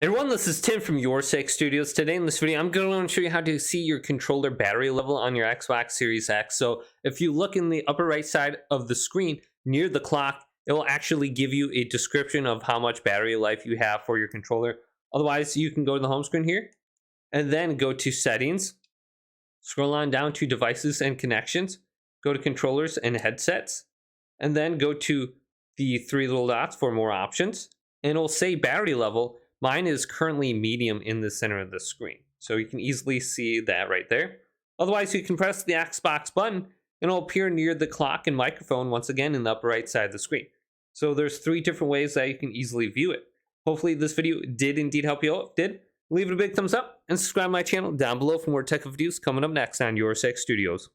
Everyone, this is Tim from Your Six Studios. Today in this video, I'm going to show you how to see your controller battery level on your Xbox Series X. So if you look in the upper right side of the screen near the clock, it will actually give you a description of how much battery life you have for your controller. Otherwise, you can go to the home screen here and then go to Settings. Scroll on down to Devices and Connections. Go to Controllers and Headsets. And then go to the three little dots for more options. And it'll say battery level. Mine is currently medium in the center of the screen, so you can easily see that right there. Otherwise, you can press the Xbox button and it'll appear near the clock and microphone once again in the upper right side of the screen. So there's three different ways that you can easily view it. Hopefully this video did indeed help you out. If it did, leave it a big thumbs up and subscribe to my channel down below for more tech videos coming up next on Your Six Studios.